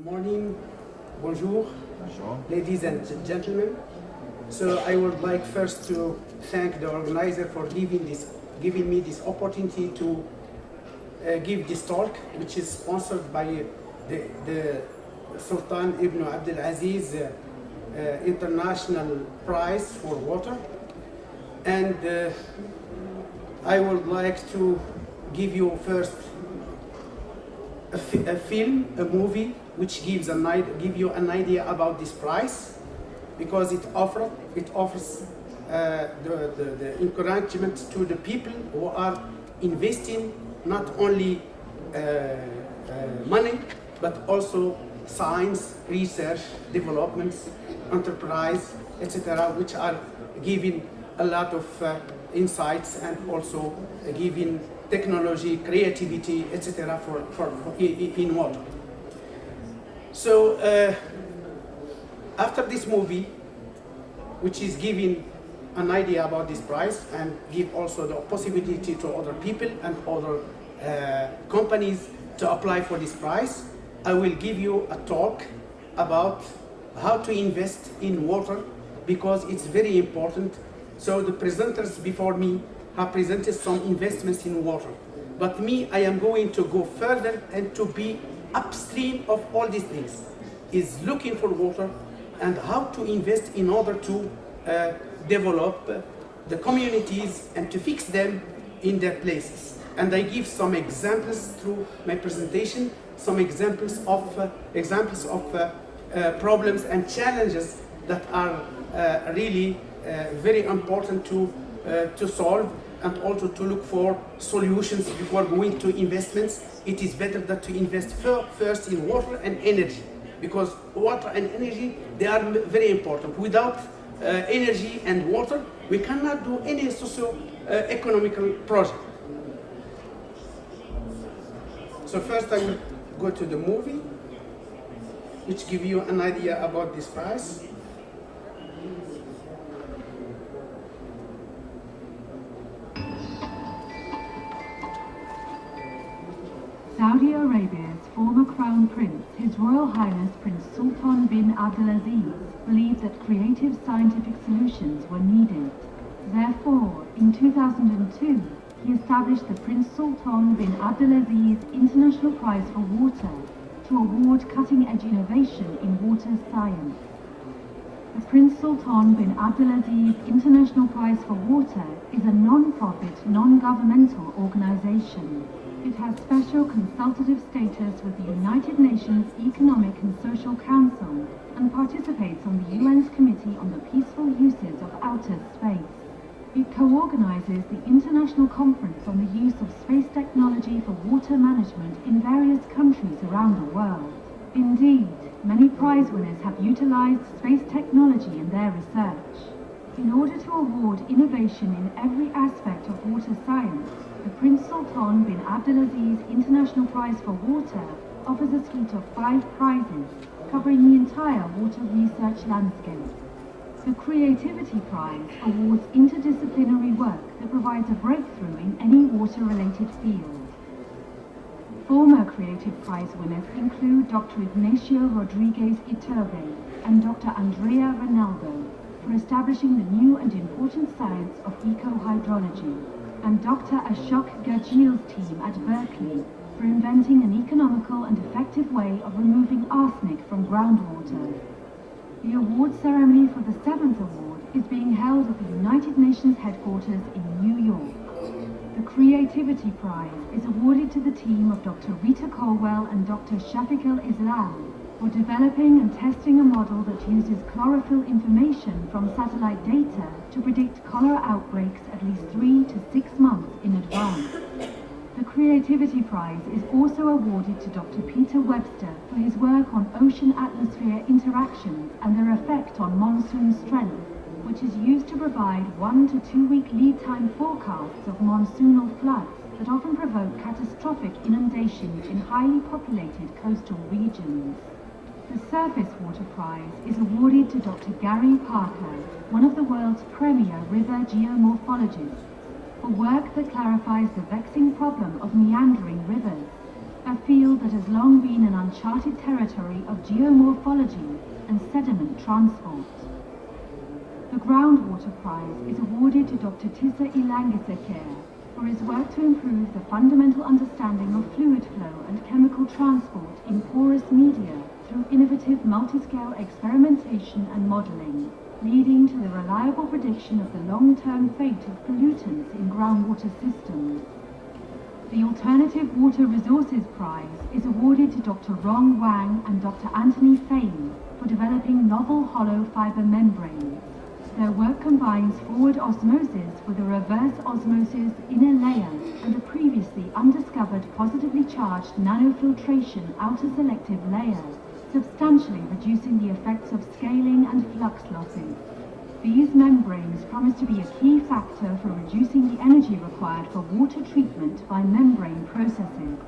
Morning, bonjour, ladies and gentlemen. So I would like first to thank the organizer for giving me this opportunity to give this talk, which is sponsored by the Sultan Ibn Abdulaziz International Prize for Water. And I would like to give you first a movie which gives give you an idea about this prize, because it offers the encouragement to the people who are investing not only money but also science, research, developments, enterprise, etc., which are giving a lot of insights and also giving technology, creativity, etc. in water. So after this movie, which is giving an idea about this prize and give also the possibility to other people and other companies to apply for this prize, I will give you a talk about how to invest in water, because it's very important. So the presenters before me have presented some investments in water, but me, I am going to go further and to be upstream of all these things, is looking for water and how to invest in order to develop the communities and to fix them in their places. And I give some examples through my presentation, some examples of problems and challenges that are really very important to solve, and also to look for solutions before going to investments. It is better that to invest first in water and energy, because water and energy, they are very important. Without energy and water, we cannot do any socio-economical project. So first I will go to the movie, which give you an idea about this prize. Saudi Arabia's former Crown Prince, His Royal Highness Prince Sultan bin Abdulaziz, believed that creative scientific solutions were needed. Therefore, in 2002, he established the Prince Sultan bin Abdulaziz International Prize for Water to award cutting-edge innovation in water science. The Prince Sultan bin Abdulaziz International Prize for Water is a non-profit, non-governmental organization. It has special consultative status with the United Nations Economic and Social Council and participates on the UN's Committee on the Peaceful Uses of Outer Space. It co-organizes the International Conference on the Use of Space Technology for Water Management in various countries around the world. Indeed, many prize winners have utilized space technology in their research. In order to award innovation in every aspect of water science, the Prince Sultan bin Abdulaziz International Prize for Water offers a suite of 5 prizes covering the entire water research landscape. The Creativity Prize awards interdisciplinary work that provides a breakthrough in any water-related field. Former Creative Prize winners include Dr. Ignacio Rodriguez Iturbe and Dr. Andrea Ronaldo for establishing the new and important science of eco-hydrology, and Dr. Ashok Gurjeel's team at Berkeley for inventing an economical and effective way of removing arsenic from groundwater. The award ceremony for the 7th award is being held at the United Nations headquarters in New York. The Creativity Prize is awarded to the team of Dr. Rita Colwell and Dr. Shafiq al-Islam for developing and testing a model that uses chlorophyll information from satellite data to predict cholera outbreaks at least 3 to 6 months in advance. The Creativity Prize is also awarded to Dr. Peter Webster for his work on ocean-atmosphere interactions and their effect on monsoon strength, which is used to provide 1 to 2 week lead time forecasts of monsoonal floods that often provoke catastrophic inundations in highly populated coastal regions. The Surface Water Prize is awarded to Dr. Gary Parker, one of the world's premier river geomorphologists, for work that clarifies the vexing problem of meandering rivers a field that has long been an uncharted territory of geomorphology and sediment transport. The Groundwater Prize is awarded to Dr. Tissa Ilangisekere for his work to improve the fundamental understanding of fluid flow and chemical transport in porous media through innovative multi-scale experimentation and modeling, leading to the reliable prediction of the long-term fate of pollutants in groundwater systems. The Alternative Water Resources Prize is awarded to Dr. Rong Wang and Dr. Anthony Fain for developing novel hollow fiber membranes. Their work combines forward osmosis with a reverse osmosis inner layer and a previously undiscovered positively charged nanofiltration outer selective layer, substantially reducing the effects of scaling and flux losses. These membranes promise to be a key factor for reducing the energy required for water treatment by membrane processes.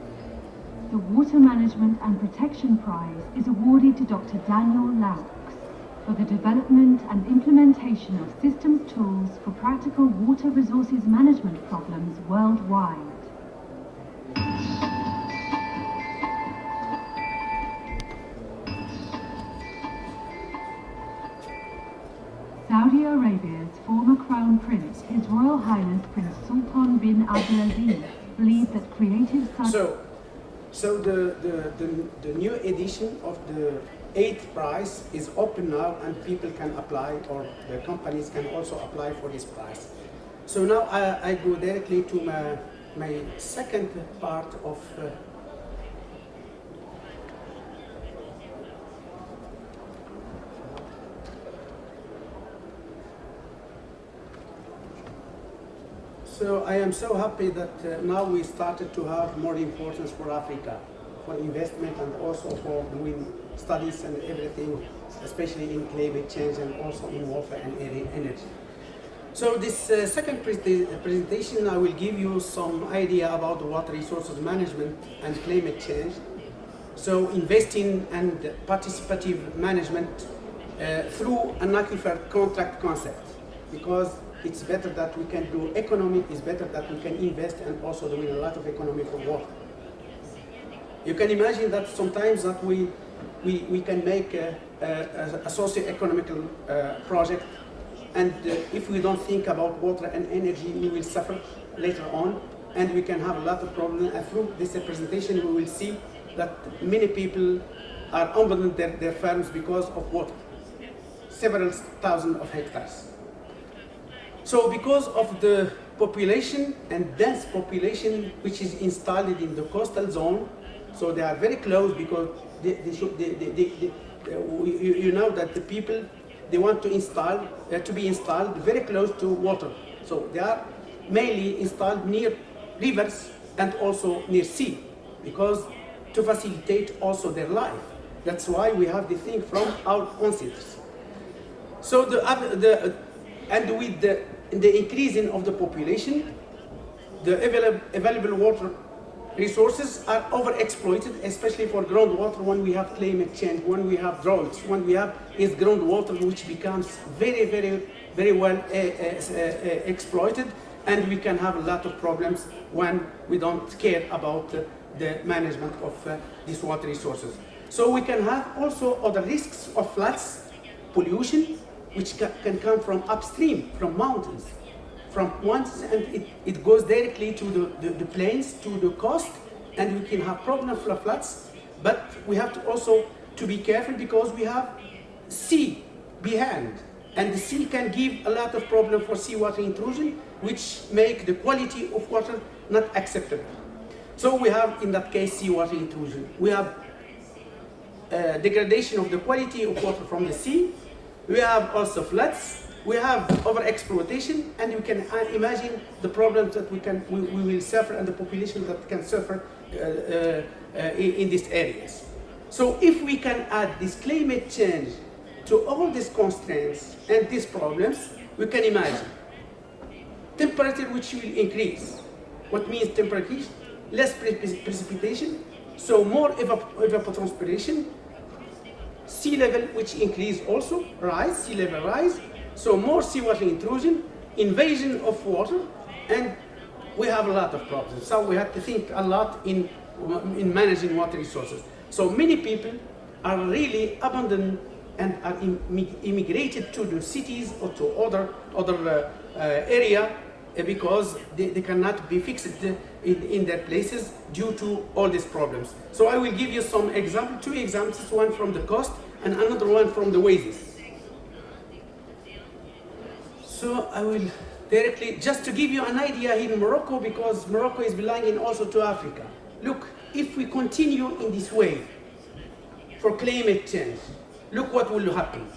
The Water Management and Protection Prize is awarded to Dr. Daniel Laux for the development and implementation of systems tools for practical water resources management problems worldwide. Saudi Arabia's former Crown Prince, His Royal Highness Prince Sultan bin Abdelaziz, believes that creative science... So the new edition of the 8th prize is open now and people can apply, or the companies can also apply for this prize. So now I go directly to my second part of So I am so happy that now we started to have more importance for Africa, for investment and also for doing studies and everything, especially in climate change and also in water and energy. So this second presentation, I will give you some idea about the water resources management and climate change. So investing and participative management through an aquifer contract concept, because it's better that we can do economic, it's better that we can invest and also doing a lot of economic water. You can imagine that sometimes that we can make a socio-economical project, and if we don't think about water and energy, we will suffer later on, and we can have a lot of problems. And through this presentation, we will see that many people are abandoning their farms because of water, several thousand of hectares. So because of the population and dense population which is installed in the coastal zone, so they are very close, because you know that the people, they want to install, to be installed very close to water. So they are mainly installed near rivers and also near sea, because to facilitate also their life. That's why we have the thing from our ancestors. So and with the increasing of the population, the available water resources are overexploited, especially for groundwater. When we have climate change, when we have droughts, when we have is groundwater which becomes very well exploited, and we can have a lot of problems when we don't care about the management of these water resources. So we can have also other risks of floods, pollution, which can come from upstream, from mountains, from once, and it goes directly to the plains, to the coast, and we can have problems for floods. But we have to also to be careful, because we have sea behind, and the sea can give a lot of problem for seawater intrusion, which make the quality of water not acceptable. So we have, in that case, seawater intrusion. We have degradation of the quality of water from the sea. We have also floods. We have overexploitation, and you can imagine the problems that we will suffer, and the population that can suffer in these areas. So if we can add this climate change to all these constraints and these problems, we can imagine temperature which will increase. What means temperature? Less precipitation, so more evapotranspiration. Sea level which increase also, sea level rise, so more seawater intrusion, invasion of water, and we have a lot of problems. So we have to think a lot in in managing water resources. So many people are really abandoned and are immigrated to the cities or to other area because they cannot be fixed in their places due to all these problems. So I will give you some examples, two examples, one from the coast and another one from the wages. So I will directly, just to give you an idea here in Morocco, because Morocco is belonging also to Africa. Look, if we continue in this way for climate change, look what will happen.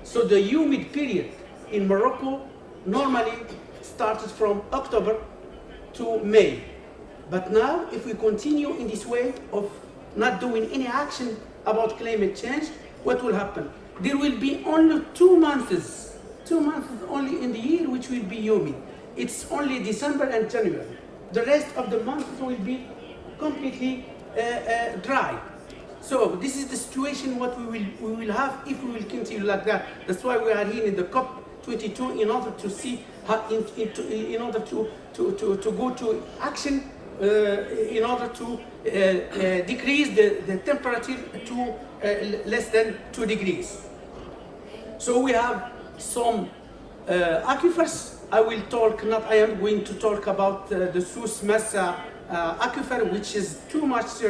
So the humid period in Morocco normally started from October to May. But now, if we continue in this way of not doing any action about climate change, what will happen? There will be only 2 months only in the year which will be humid. It's only December and January. The rest of the months will be completely dry. So this is the situation what we will have if we will continue like that. That's why we are here in the COP22 in order to see how in order to go to action in order to decrease the temperature to less than 2 degrees. So we have some aquifers. I am going to talk about the Souss Massa aquifer, which is too much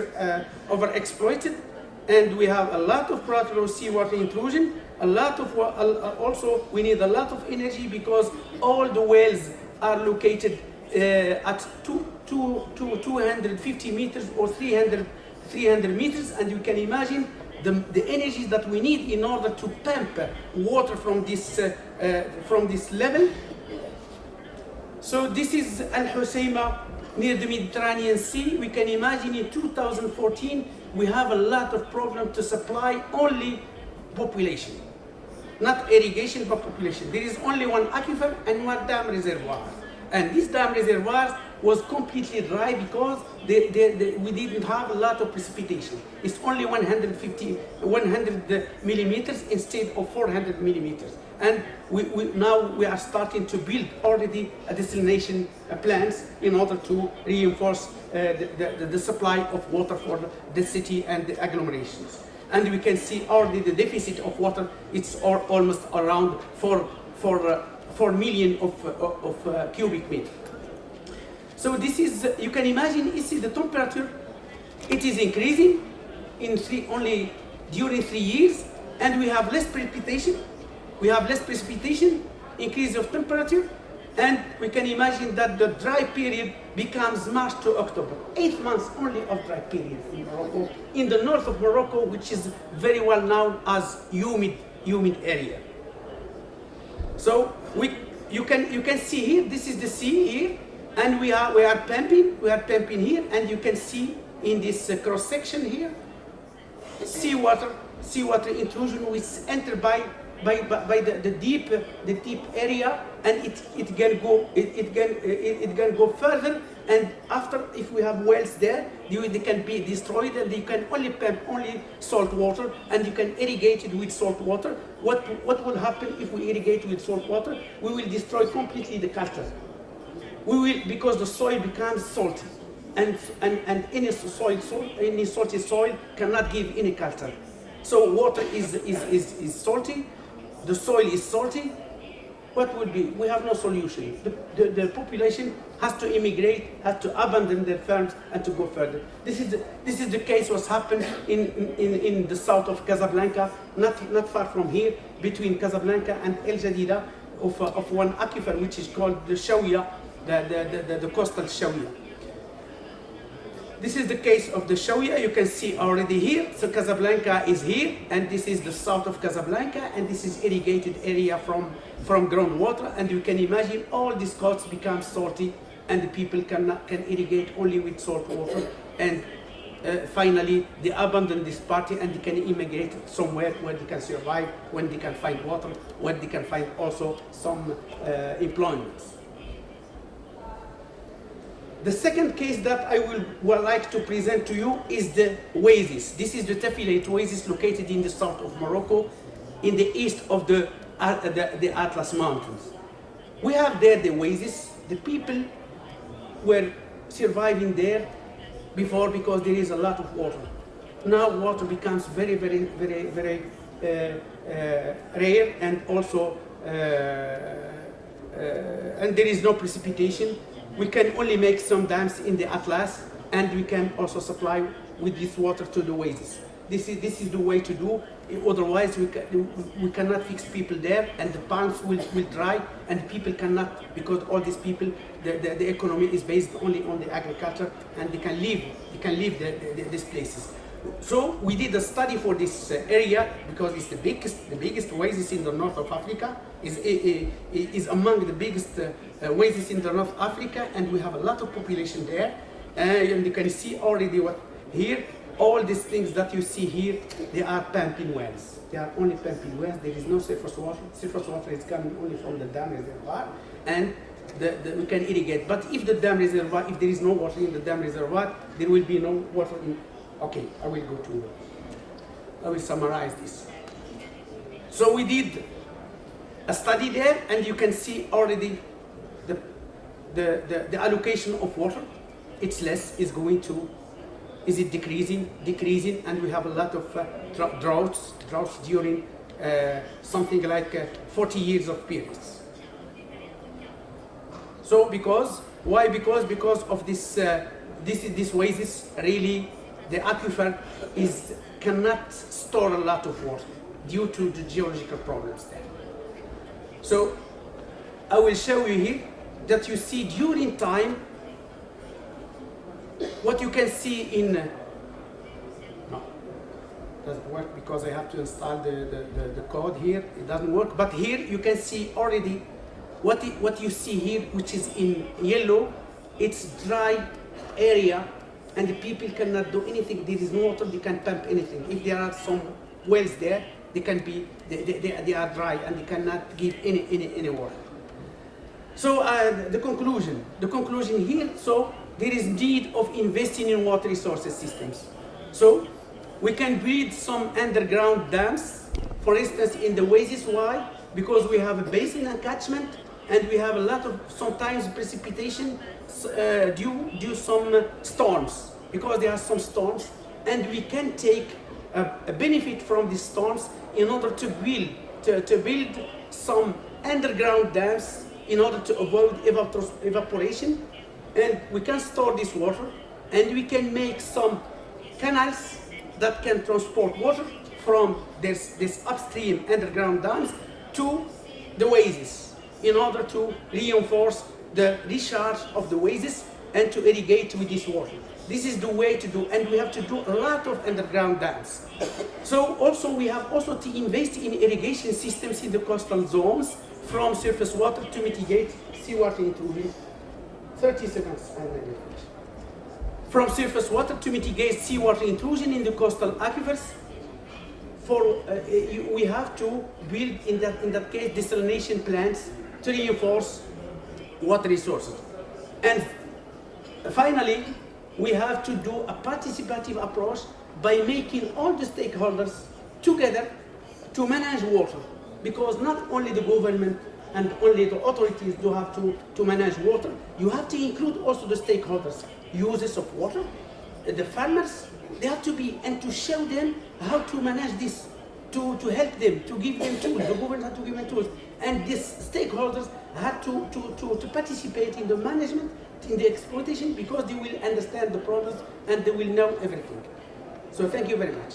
overexploited, and we have a lot of predatory seawater intrusion. Also we need a lot of energy because all the wells are located at 250 meters or 300 meters, and you can imagine the energy that we need in order to pump water from this level. So this is Al Hoceima near the Mediterranean Sea. We can imagine in 2014 we have a lot of problems to supply only population, not irrigation but population. There is only one aquifer and one dam reservoir, and this dam reservoir was completely dry because we didn't have a lot of precipitation. It's only 100 millimeters instead of 400 millimeters. And now we are starting to build already a desalination plants in order to reinforce the supply of water for the city and the agglomerations. And we can see already the deficit of water. It's almost around 4 million of cubic meters. So this is, you can imagine, you see the temperature, it is increasing only during 3 years, and we have less precipitation. Increase of temperature, and we can imagine that the dry period becomes March to October. 8 months only of dry period in Morocco, in the north of Morocco, which is very well known as humid area. So you can see here, this is the sea here, and we are pumping here, and you can see in this cross section here, seawater intrusion which enter by the deep area, and it can go further, and after, if we have wells there, they can be destroyed, and you can only pump salt water, and you can irrigate it with salt water. What will happen if we irrigate with salt water? We will destroy completely the culture. Because the soil becomes salty, and any salty soil cannot give any culture. So water is salty, the soil is salty. What would be? We have no solution. The population has to immigrate, has to abandon their farms and to go further. This is the case what's happened in the south of Casablanca, not far from here, between Casablanca and El Jadida, of one aquifer which is called the Shawiya, the coastal Shawiya. This is the case of the Shawiya. You can see already here. So Casablanca is here, and this is the south of Casablanca, and this is irrigated area from groundwater. And you can imagine all these coasts become salty, and the people can irrigate only with salt water. And finally, they abandon this party, and they can immigrate somewhere where they can survive, when they can find water, where they can find also some employments. The second case that I would like to present to you is the oasis. This is the Tafilate oasis located in the south of Morocco, in the east of the Atlas Mountains. We have there the oasis. The people were surviving there before because there is a lot of water. Now water becomes very, very, very, very rare, and also and there is no precipitation. We can only make some dams in the Atlas, and we can also supply with this water to the oasis. This is the way to do. Otherwise, we cannot fix people there, and the ponds will dry, and people cannot, because all these people, the economy is based only on the agriculture, and they can leave these places. So we did a study for this area because it's the biggest oasis in the north of Africa. Is among the biggest oasis in the North Africa, and we have a lot of population there. And you can see already what here. All these things that you see here, they are pumping wells. They are only pumping wells. There is no surface water. Surface water is coming only from the dam reservoir, and we can irrigate. But if the dam reservoir, if there is no water in the dam reservoir, there will be no water in. Okay, I will summarize this. So we did a study there, and you can see already the allocation of water. It's less, is going to. Is it decreasing, and we have a lot of droughts during something like 40 years of periods. So why? Because of this oasis, really the aquifer cannot store a lot of water due to the geological problems there. So I will show you here that you see during time. What you can see in no, doesn't work because I have to install the code here. It doesn't work, but here you can see already what you see here, which is in yellow. It's dry area, and the people cannot do anything. There is no water. They can't pump anything. If there are some wells there, they are dry, and they cannot give any water. So the conclusion here. So there is need of investing in water resources systems. So we can build some underground dams, for instance, in the oasis. Why? Because we have a basin and catchment, and we have a lot of sometimes precipitation due some storms, because there are some storms, and we can take a benefit from these storms in order to build some underground dams in order to avoid evaporation. And we can store this water, and we can make some canals that can transport water from this upstream underground dams to the oasis in order to reinforce the recharge of the oasis and to irrigate with this water. This is the way to do, and we have to do a lot of underground dams. So also we have also to invest in irrigation systems in the coastal zones from surface water to mitigate seawater intrusion. 30 seconds, and then finish. From surface water to mitigate seawater intrusion in the coastal aquifers. We have to build in that case desalination plants to reinforce water resources. And finally, we have to do a participative approach by making all the stakeholders together to manage water, because not only the government and only the authorities do have to manage water. You have to include also the stakeholders, users of water, the farmers. They have to be, and to show them how to manage this, to help them, to give them tools. The government has to give them tools, and these stakeholders have to participate in the management, in the exploitation, because they will understand the problems and they will know everything. So thank you very much.